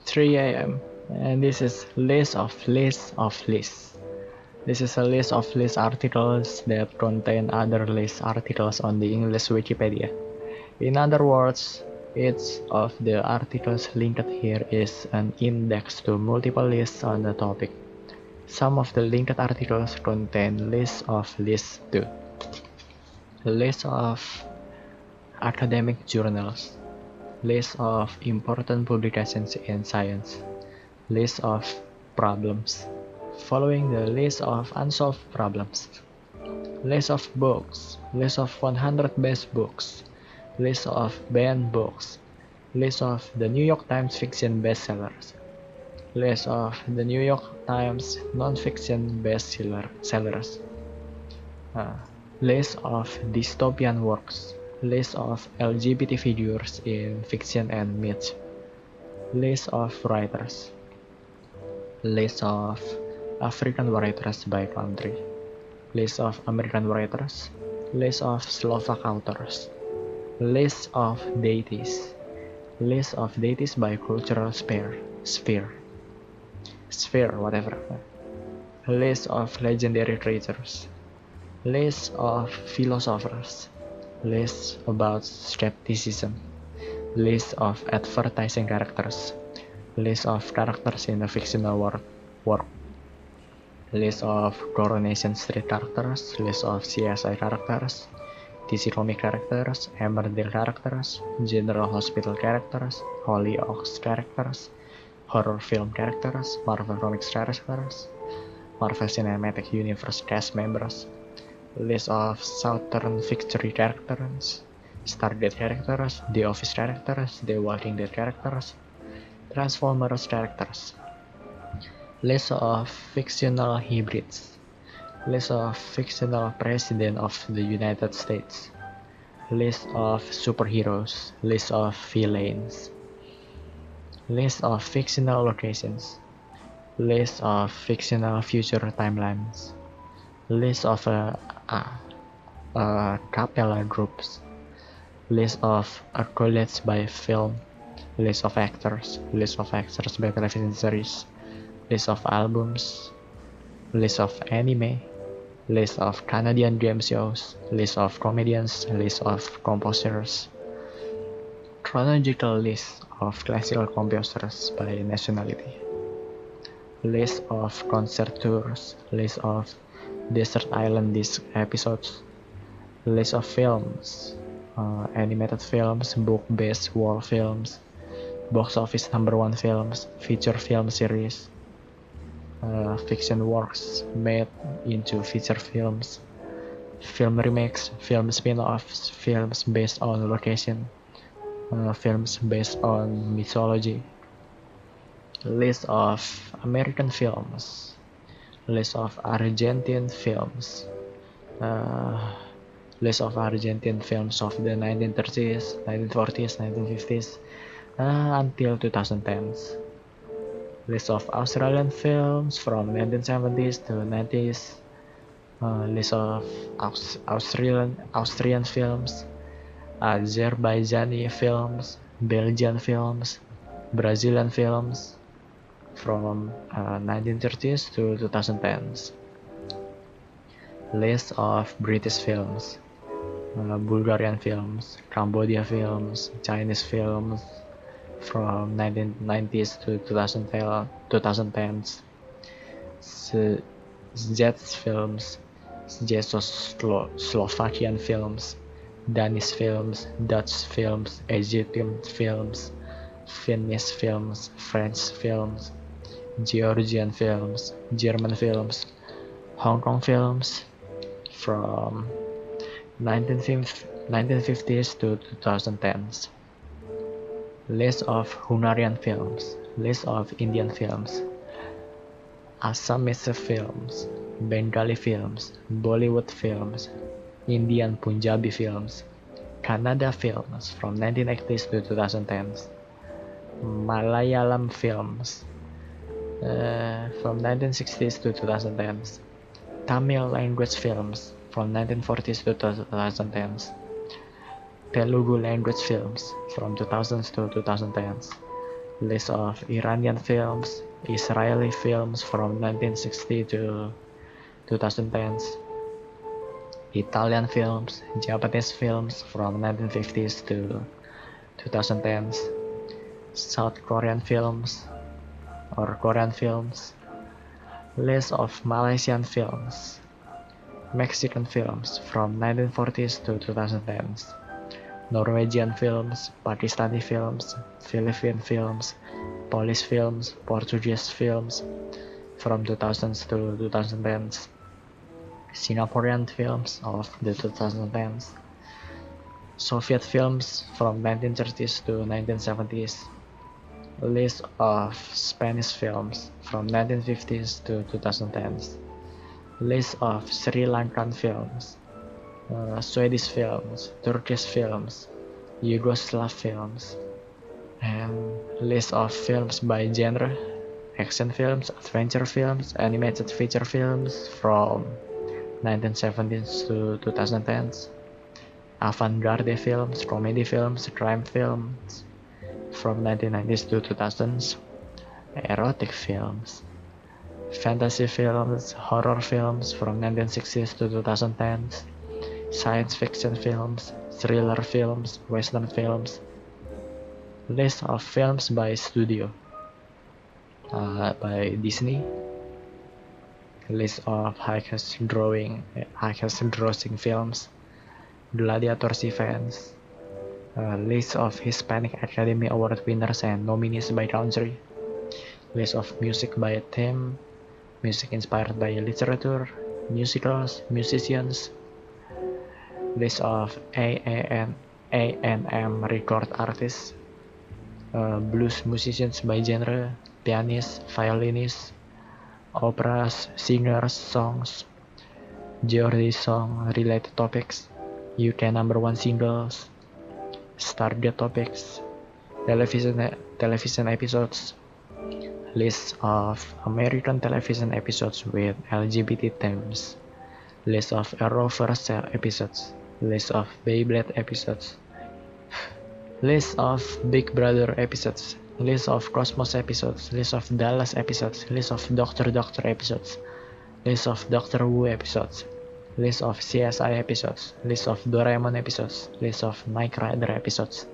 3 a.m. and this is list of lists. This is a list of list articles that contain other list articles on the English Wikipedia. In other words, each of the articles linked here is an index to multiple lists on the topic. Some of the linked articles contain lists of lists too. List of academic journals, list of important publications in science, list of problems. Following the list of unsolved problems, list of books, list of 100 best books, list of banned books, list of the New York Times fiction bestsellers, list of the New York Times non-fiction bestsellers, uh, list of dystopian works, list of LGBT figures in fiction and myth, list of writers, list of African writers by country, list of American writers, list of Slovak authors, list of deities by cultural sphere, whatever, list of legendary creatures, list of philosophers, list about skepticism, list of advertising characters, list of characters in a fictional work, list of Coronation Street characters, list of CSI characters, DC Comic characters, Emmerdale characters, General Hospital characters, Hollyoaks characters, horror film characters, Marvel Comics characters, Marvel Cinematic Universe cast members, list of Southern Victory characters, Stargate characters, The Office characters, The Walking Dead characters, Transformers characters, list of fictional hybrids, list of fictional President of the United States, list of superheroes, list of villains, list of fictional locations, list of fictional future timelines, list of cappella groups, list of accolades by film, list of actors by television series, list of albums, list of anime, list of Canadian game shows, list of comedians, list of composers, chronological list of classical composers by nationality, list of concert tours, list of Desert Island Disc episodes, list of films, animated films, book-based war films, box office #1 films, feature film series, fiction works made into feature films, film remakes, film spin-offs, films based on location, films based on mythology, list of American films, list of Argentine films, list of Argentine films of the 1930s, 1940s, 1950s, until 2010s. List of Australian films from 1970s to 90s. List of Austrian films, Azerbaijani films, Belgian films, Brazilian films from 1930s to 2010s. List of British films, Bulgarian films, Cambodia films, Chinese films from 1990s to 2010s, Czech films, Czechoslovakian films, Danish films, Dutch films, Egyptian films, Finnish films, French films, Georgian films, German films, Hong Kong films from 1950s to 2010s. List of Hungarian films, list of Indian films, Assamese films, Bengali films, Bollywood films, Indian Punjabi films, Kannada films from 1980s to 2010s, Malayalam films from 1960s to 2010s, Tamil language films from 1940s to 2010s, Telugu language films from 2000s to 2010s, List of Iranian films, Israeli films from 1960 to 2010s, Italian films, Japanese films from 1950s to 2010s, South Korean films or Korean films, list of Malaysian films, Mexican films from 1940s to 2010s, Norwegian films, Pakistani films, Philippine films, Polish films, Portuguese films from 2000s to 2010s, Singaporean films of the 2010s, Soviet films from 1930s to 1970s, list of Spanish films from 1950s to 2010s, list of Sri Lankan films, Swedish films, Turkish films, Yugoslav films, and list of films by genre, action films, adventure films, animated feature films from 1970s to 2010s, avant-garde films, comedy films, crime films from 1990s to 2000s, erotic films, fantasy films, horror films from 1960s to 2010s, science fiction films, thriller films, western films, list of films by studio, by Disney, list of highest grossing films, Gladiator's events, list of Hispanic Academy Award winners and nominees by country, list of music by theme, music inspired by literature, musicals, musicians, list of A&M record artists, blues musicians by genre, pianists, violinists, operas, singers, songs, Geordie song related topics, UK #1 singles, Stargate topics, television episodes, list of American television episodes with LGBT themes, list of Arrowverse episodes, list of Beyblade episodes, list of Big Brother episodes, list of Cosmos episodes, list of Dallas episodes, list of Doctor episodes, list of Doctor Who episodes, list of CSI episodes, list of Doraemon episodes, list of Knight Rider episodes,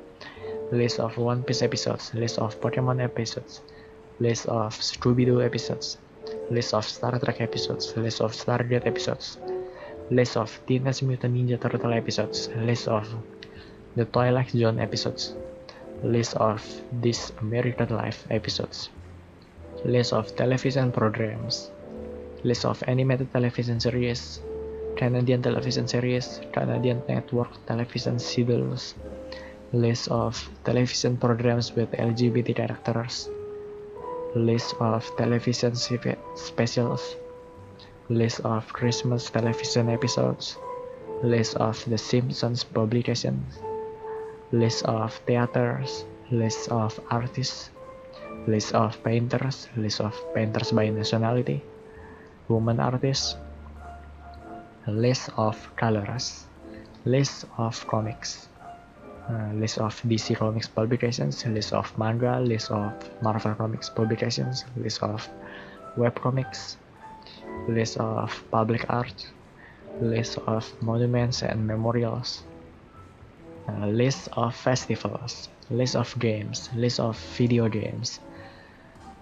list of One Piece episodes, list of Pokemon episodes, list of Scooby-Doo episodes, list of Star Trek episodes, list of Stargate episodes, list of Teenage Mutant Ninja Turtle episodes, list of The Twilight Zone episodes, list of This American Life episodes, list of television programs, list of animated television series, Canadian television series, Canadian network television schedules, list of television programs with LGBT characters, list of television specials, list of Christmas television episodes, list of The Simpsons publications, list of theaters, list of artists, list of painters by nationality, woman artists, list of colors, list of comics, list of DC Comics publications, list of manga, list of Marvel Comics publications, list of webcomics, list of public art, list of monuments and memorials, list of festivals, list of games, list of video games,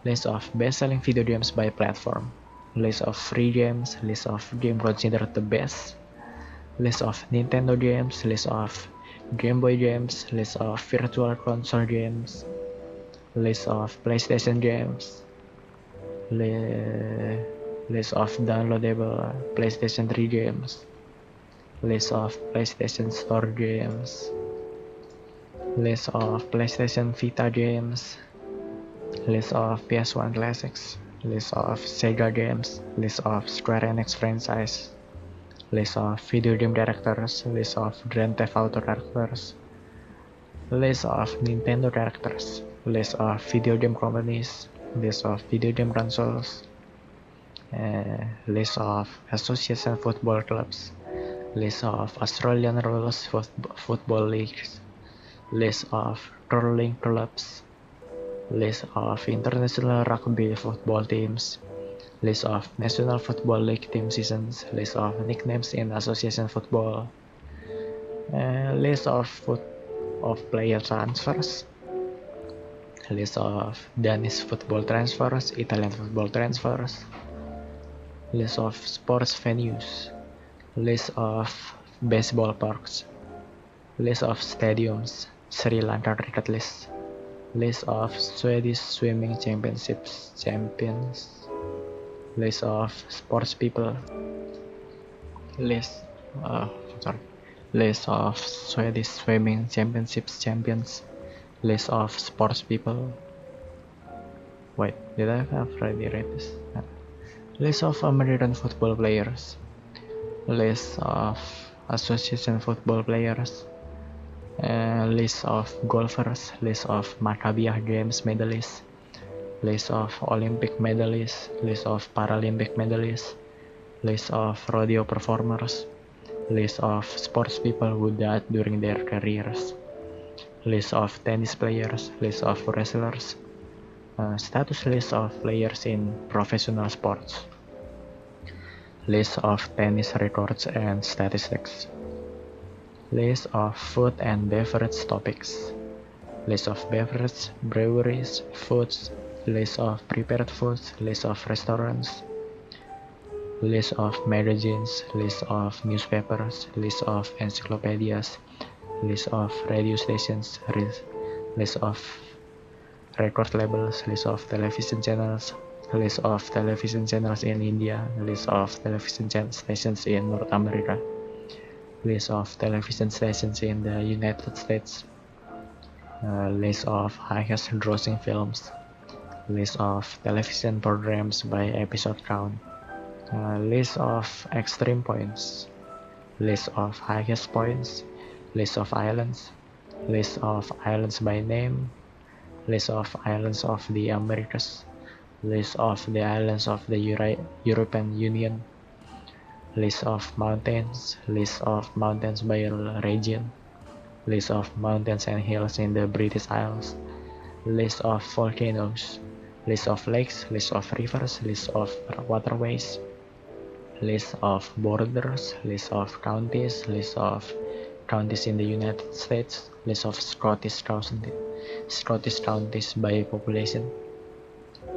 list of best-selling video games by platform, list of free games, list of games considered the best, list of Nintendo games, list of Game Boy games, list of Virtual Console games, list of PlayStation games, list of downloadable PlayStation 3 games, list of PlayStation Store games, list of PlayStation Vita games, list of PS1 classics, list of Sega games, list of Square Enix franchise, list of video game directors, list of Grand Theft Auto characters, list of Nintendo characters, list of video game companies, list of video game consoles, list of association football clubs, list of Australian rules football leagues, list of curling clubs, List of international rugby football teams. List of National Football League team seasons. List of nicknames in association football. List of player transfers. List of Danish football transfers, Italian football transfers. List of sports venues. List of baseball parks. List of stadiums. Sri Lanka cricket list. List of Swedish swimming championships champions. List of sports people. List uh, sorry. List of Swedish swimming championships champions. List of sports people. Wait, did I already read this? List of American football players. List of association football players. List of golfers. List of Maccabiah Games medalists. List of Olympic medalists. List of Paralympic medalists. List of rodeo performers. List of sports people who died during their careers. List of tennis players. List of wrestlers. Status list of players in professional sports. List of tennis records and statistics. List of food and beverage topics. List of beverage, breweries, foods. List of prepared foods. List of restaurants. List of magazines. List of newspapers. List of encyclopedias. List of radio stations. List of record labels. List of television channels. List of television channels in India. List of television stations in North America. List of television stations in the United States. List of highest grossing films. List of television programs by episode count. List of extreme points. List of highest points. List of islands. List of islands by name. List of islands of the Americas. List of the islands of the European Union. List of mountains. List of mountains by region. List of mountains and hills in the British Isles. List of volcanoes. List of lakes. List of rivers. List of waterways. List of borders. List of counties. List of counties in the United States. List of Scottish counties by population.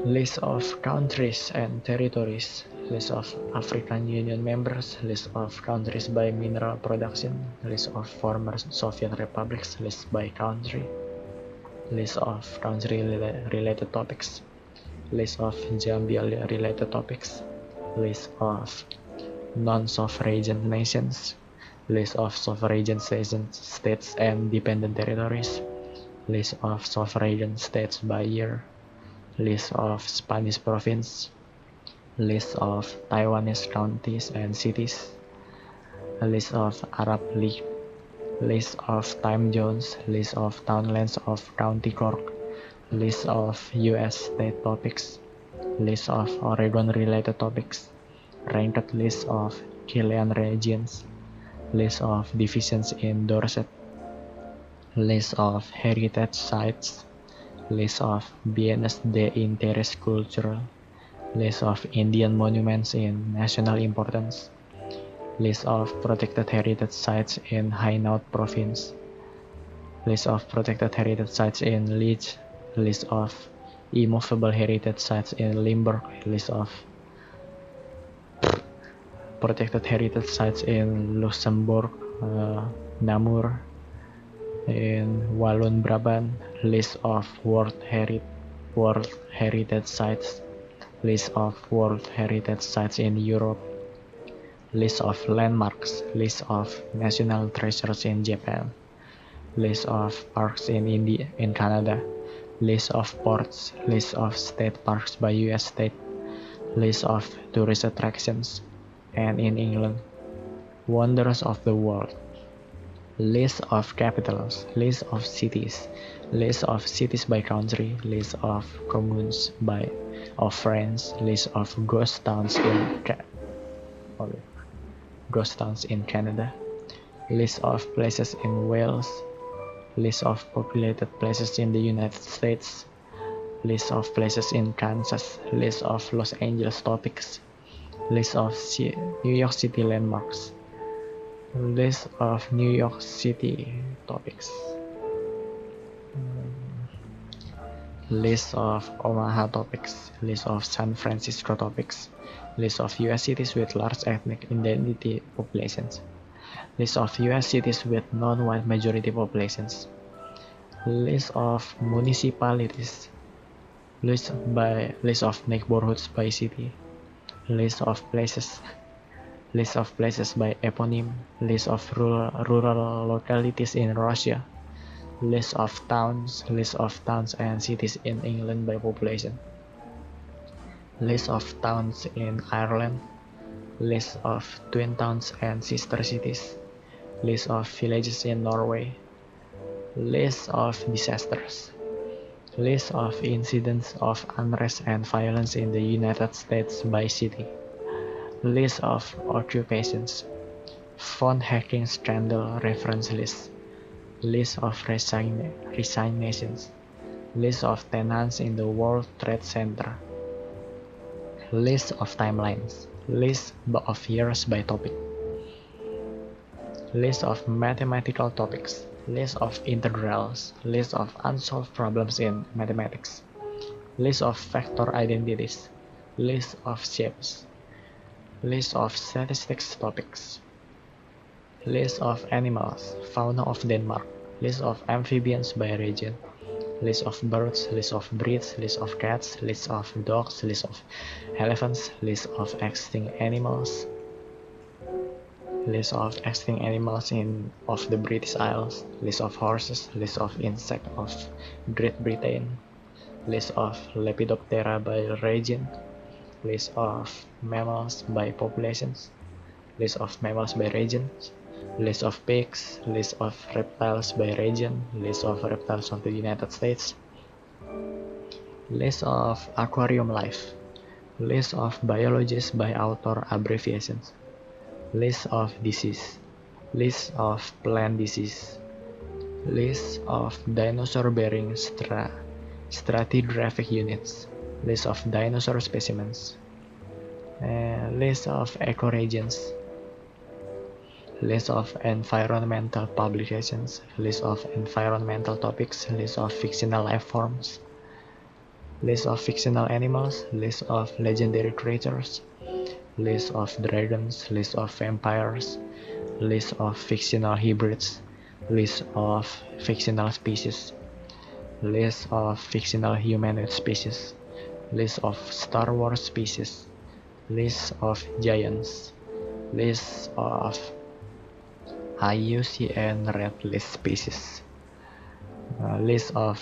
List of countries and territories. List of African Union members. List of countries by mineral production. List of former Soviet republics. List by country. List of country related topics. List of Zambia related topics. List of non-sovereign nations. List of sovereign states and dependent territories. List of sovereign states by year. List of Spanish province. List of Taiwanese counties and cities. List of Arab League. List of time zones. List of townlands of County Cork. List of US state topics. List of Oregon related topics. Ranked list of Chilean regions. List of divisions in Dorset. List of heritage sites. List of bienes de interés cultural. List of Indian monuments in national importance. List of protected heritage sites in Hainaut province. List of protected heritage sites in Leeds. List of immovable heritage sites in Limburg. List of protected heritage sites in Luxembourg, Namur, in Walloon Brabant. List of World Heritage Sites. List of World Heritage Sites in Europe. List of landmarks. List of national treasures in Japan. List of parks in Canada. List of ports. List of state parks by US state. List of tourist attractions and in England. Wonders of the world. List of capitals. List of cities. List of cities by country. List of communes of France. List of ghost towns in Canada. List of places in Wales. List of populated places in the United States. List of places in Kansas. List of Los Angeles topics. List of New York City landmarks. List of New York City topics. List of Omaha topics. List of San Francisco topics. List of US cities with large ethnic identity populations. List of US cities with non-white majority populations. List of municipalities. List of neighborhoods by city. List of places. List of places by eponym. List of rural localities in Russia. List of towns and cities in England by population. List of towns in Ireland. List of twin towns and sister cities. List of villages in Norway. List of disasters. List of incidents of unrest and violence in the United States by city. List of occupations. Phone hacking scandal reference list. List of resignations. List of tenants in the World Trade Center. List of timelines. List of years by topic. List of mathematical topics. List of integrals. List of unsolved problems in mathematics. List of vector identities. List of shapes. List of statistics topics. List of animals, fauna of Denmark. List of amphibians by region. List of birds, list of breeds, list of cats, list of dogs, list of elephants, list of extinct animals. List of extinct animals of the British Isles. List of horses, list of insects of Great Britain. List of Lepidoptera by region. List of mammals by populations. List of mammals by regions. List of pigs. List of reptiles by region. List of reptiles of the United States. List of aquarium life. List of biologists by author abbreviations. List of disease. List of plant disease. List of dinosaur-bearing stratigraphic units. List of dinosaur specimens. List of ecoregions. List of environmental publications. List of environmental topics. List of fictional life forms. List of fictional animals. List of legendary creatures. List of dragons. List of vampires. List of fictional hybrids. List of fictional species. List of fictional humanoid species. List of Star Wars species. List of giants. List of IUCN Red List species. List of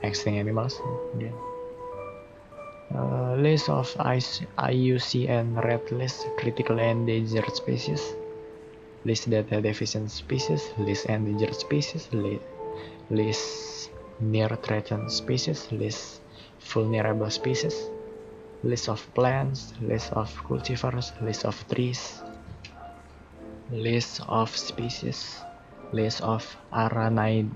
extinct animals. List of IUCN Red List critically endangered species. List data deficient species. List endangered species. List near threatened species. List vulnerable species. List of plants. List of cultivars. List of trees. List of species. List of Aranidae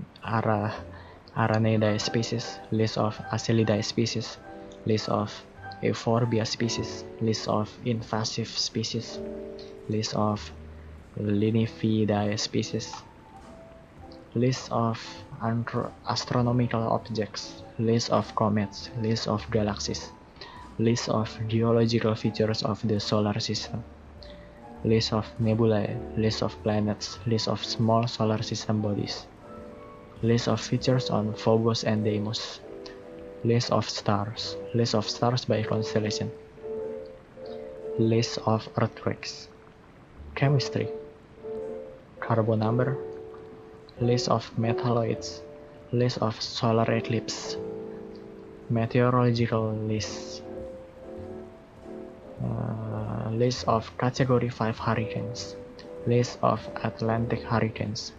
species. List of Acelidae species. List of Euphorbia species. List of invasive species. List of Linyphiidae species. List of astronomical objects. List of comets. List of galaxies. List of geological features of the solar system. List of nebulae. List of planets. List of small solar system bodies. List of features on Phobos and Deimos. List of stars. List of stars by constellation. List of earthquakes. Chemistry. Carbon number. List of metalloids. List of solar eclipse. Meteorological list. List of Category 5 hurricanes. List of Atlantic hurricanes.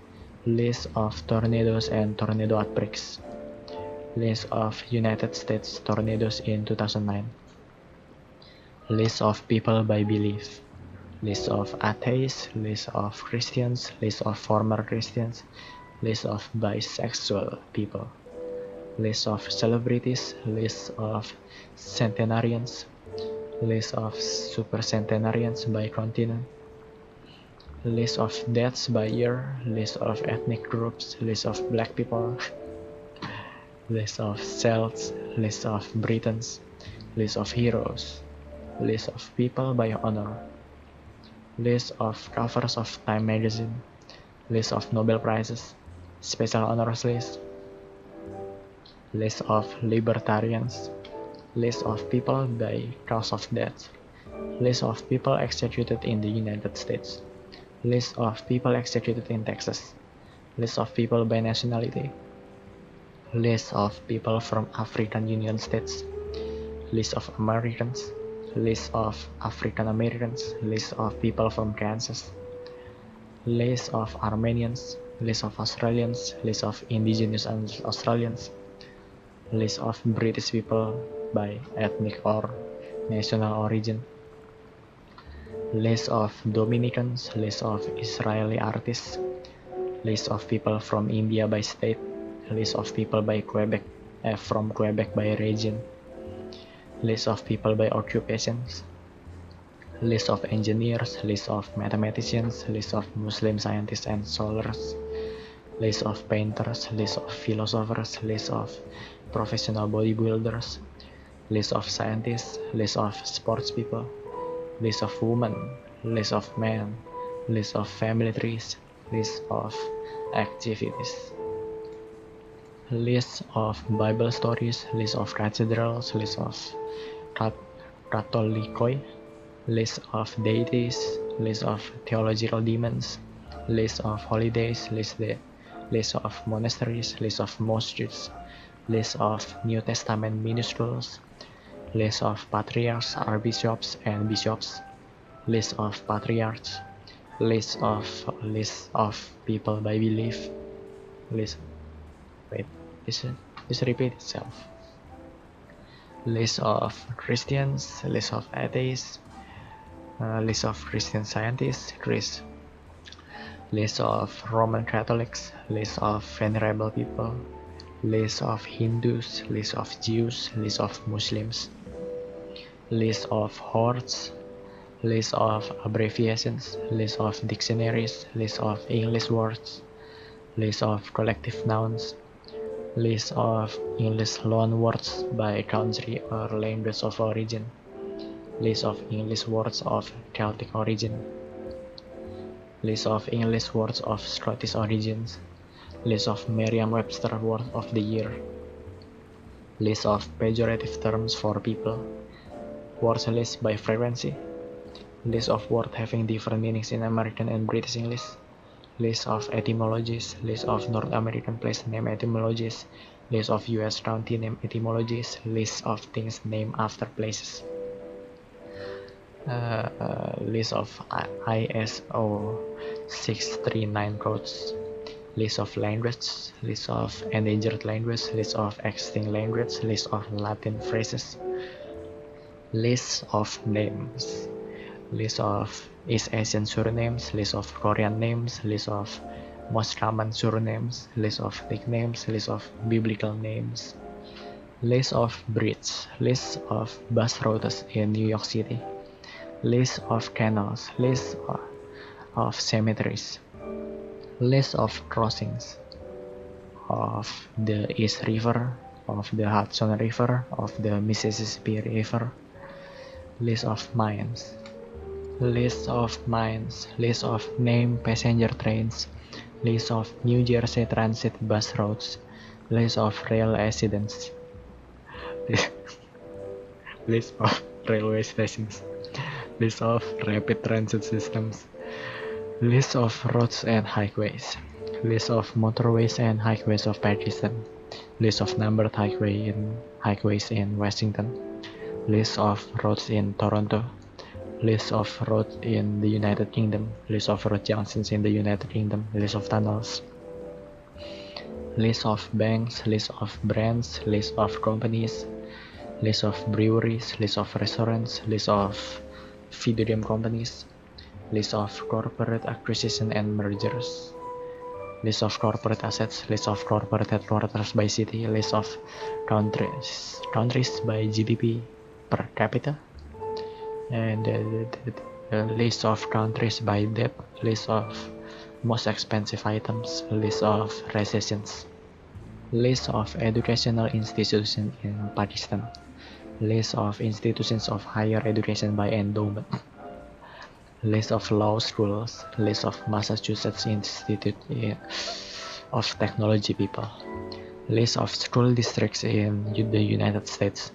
List of tornadoes and tornado outbreaks. List of United States tornadoes in 2009. List of people by belief. List of atheists. List of Christians. List of former Christians. List of bisexual people. list of celebrities, list of centenarians, list of supercentenarians by continent, list of deaths by year, list of ethnic groups, list of black people, list of Celts, list of Britons, list of heroes, list of people by honor, list of covers of Time magazine, list of Nobel Prizes, special honors list of libertarians, list of people by cause of death, list of people executed in the United States, list of people executed in Texas, list of people by nationality, list of people from African Union states, list of Americans, list of African Americans, list of people from Kansas, list of Armenians, list of Australians, list of indigenous Australians, list of British people by ethnic or national origin, list of Dominicans, list of Israeli artists, list of people from India by state, list of people by from Quebec by region, list of people by occupations, list of engineers, list of mathematicians, list of Muslim scientists and scholars, list of painters, list of philosophers, list of professional bodybuilders, list of scientists, list of sports people, list of women, list of men, list of family trees, list of activities, list of Bible stories, list of cathedrals, list of Catholicoi, list of deities, list of theological demons, list of holidays, list of monasteries, list of mosques, list of New Testament minstrels, list of patriarchs, archbishops and bishops, list of patriarchs, list of people by belief, list this repeat itself. List of Christians, list of atheists, list of Christian scientists, list of Roman Catholics, list of venerable people, list of Hindus, list of Jews, list of Muslims, list of hordes, list of abbreviations, list of dictionaries, list of English words, list of collective nouns, list of English loan words by country or language of origin, list of English words of Celtic origin, list of English words of Scottish origins, list of Merriam-Webster word of the year, list of pejorative terms for people, words list by frequency, list of words having different meanings in American and British English, list of etymologies, list of North American place name etymologies, list of US county name etymologies, list of things named after places, list of ISO 639 codes, list of languages, list of endangered language, list of extinct language, list of Latin phrases, list of names, list of East Asian surnames, list of Korean names, list of most common surnames, list of nicknames, list of biblical names, list of bridges, list of bus routes in New York City, list of canals, list of cemeteries, list of crossings of the East River, of the Hudson River, of the Mississippi River, list of mines, list of named passenger trains, list of New Jersey Transit bus routes, list of rail accidents, list of railway stations, list of rapid transit systems, list of roads and highways, list of motorways and highways of Pakistan, list of numbered highways in Washington, list of roads in Toronto, list of roads in the United Kingdom, list of road junctions in the United Kingdom, list of tunnels, list of banks, list of brands, list of companies, list of breweries, list of restaurants, list of video game companies, list of corporate acquisition and mergers, list of corporate assets, list of corporate headquarters by city, list of countries by GDP per capita, and the list of countries by debt, list of most expensive items, list of recessions, list of educational institutions in Pakistan, list of institutions of higher education by endowment, list of law schools, list of Massachusetts Institute of Technology people, list of school districts in the United States,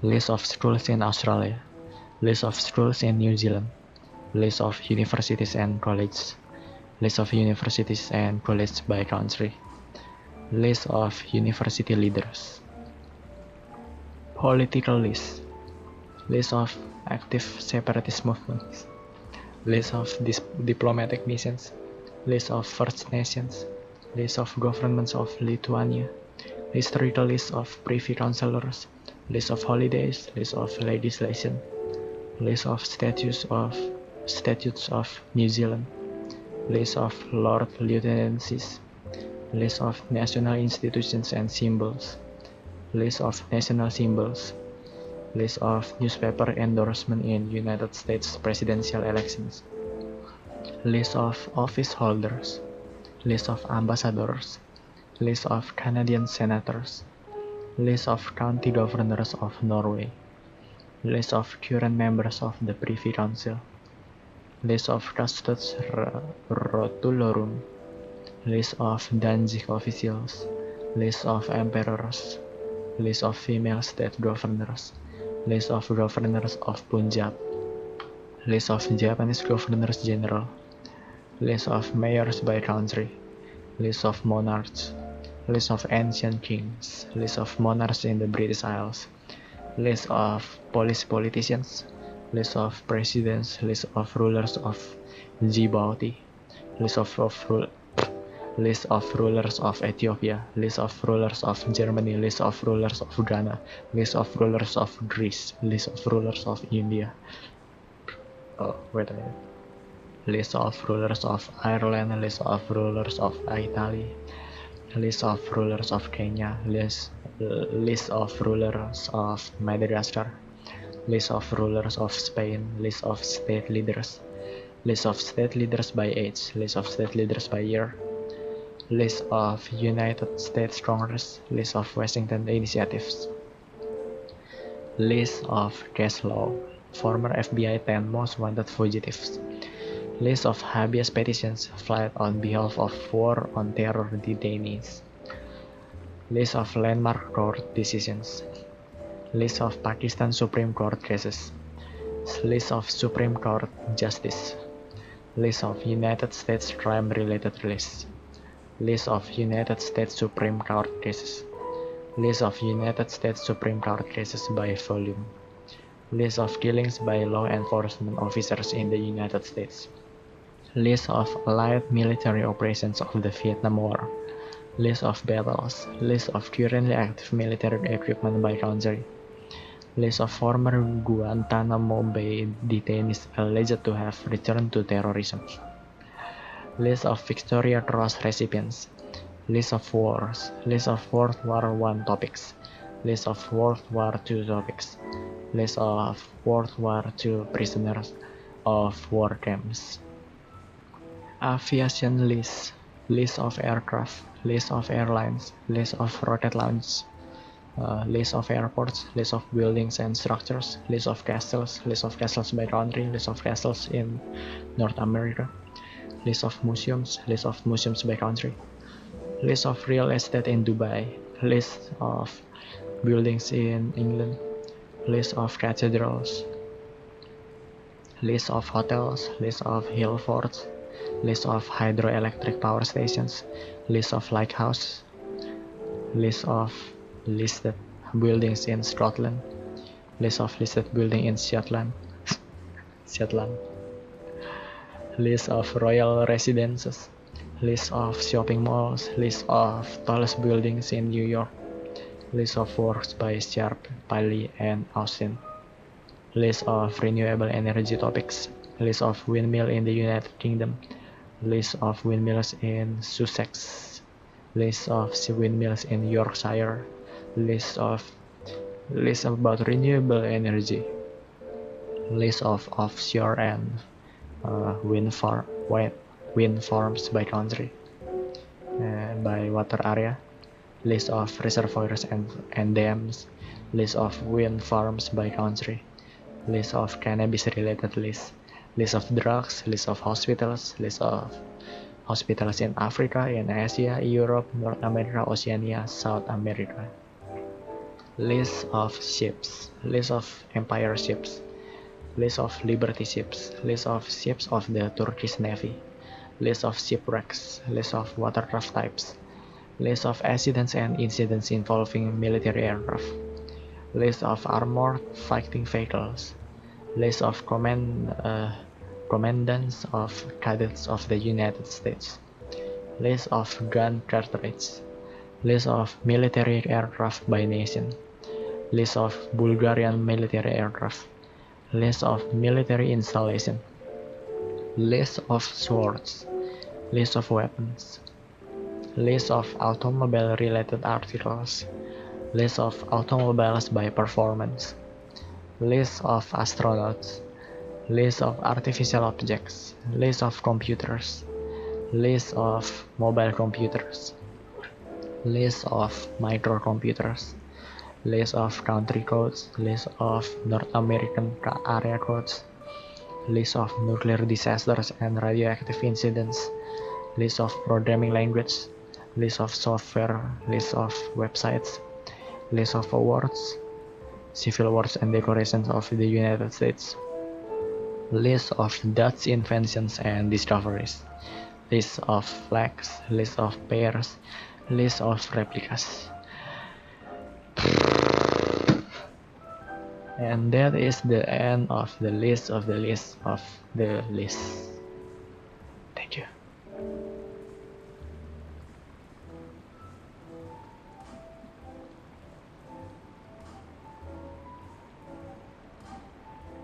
list of schools in Australia, list of schools in New Zealand, list of universities and colleges, list of universities and colleges by country, list of university leaders, political list of active separatist movements, list of diplomatic missions, list of First Nations, list of governments of Lithuania, historical list of privy councillors, list of holidays, list of legislation, list of statutes of New Zealand, list of Lord Lieutenancies, list of national institutions and symbols, list of national symbols, list of newspaper endorsement in United States presidential elections, list of office holders, list of ambassadors, list of Canadian senators, list of county governors of Norway, list of current members of the Privy Council, list of Custodes Rotulorum, list of Danzig officials, list of emperors, list of female state governors, list of governors of Punjab, list of Japanese governors general, list of mayors by country, list of monarchs, list of ancient kings, list of monarchs in the British Isles, list of Polish politicians, list of presidents, list of rulers of Djibouti, list of rulers of Ethiopia, list of rulers of Germany, list of rulers of Ghana, list of rulers of Greece, list of rulers of India. Oh, wait a minute. List of rulers of Ireland, list of rulers of Italy, list of rulers of Kenya, list of rulers of Madagascar, list of rulers of Spain, list of state leaders by age, list of state leaders by year, list of United States Congress, list of Washington initiatives, list of case law, former FBI 10 most wanted fugitives, list of habeas petitions filed on behalf of war on terror detainees, list of landmark court decisions, list of Pakistan Supreme Court cases, list of Supreme Court justice, list of United States crime-related lists, list of United States Supreme Court cases, list of United States Supreme Court cases by volume, list of killings by law enforcement officers in the United States, list of allied military operations of the Vietnam War, list of battles, list of currently active military equipment by country, list of former Guantanamo Bay detainees alleged to have returned to terrorism, list of Victoria Cross recipients, list of wars, list of World War I topics, list of World War II topics, list of World War II prisoners of war camps, aviation list, list of aircraft, list of airlines, list of rocket launch, list of airports, list of buildings and structures, list of castles by country, list of castles in North America, list of museums by country, list of real estate in Dubai, list of buildings in England, list of cathedrals, list of hotels, list of hill forts, list of hydroelectric power stations, list of lighthouses, list of listed buildings in Scotland, list of listed buildings in Shetland, list of royal residences, list of shopping malls, list of tallest buildings in New York, list of works by Sharp, Paley, and Austin, list of renewable energy topics, list of windmill in the United Kingdom, List of windmills in Sussex. List of windmills in Yorkshire. List about renewable energy. List of offshore and wind farms by country and by water area. List of reservoirs and dams. List of wind farms by country. List of cannabis related list. List of drugs. List of hospitals. List of hospitals in Africa, in Asia, Europe, North America, Oceania, South America. List of ships. List of empire ships. List of liberty ships. List of ships of the Turkish Navy. List of shipwrecks. List of watercraft types. List of accidents and incidents involving military aircraft. List of armored fighting vehicles. List of commandants of cadets of the United States. List of gun cartridges. List of military aircraft by nation. List of Bulgarian military aircraft. List of military installation. List of swords. List of weapons. List of automobile-related articles. List of automobiles by performance. List of astronauts. List of artificial objects. List of computers. List of mobile computers. List of microcomputers. List of country codes. List of North American area codes. List of nuclear disasters and radioactive incidents. List of programming language. List of software. List of websites. List of awards. Civil wars and decorations of the United States. List of Dutch inventions and discoveries. List of flags. List of pairs. List of replicas. And that is the end of the list of the list of the list.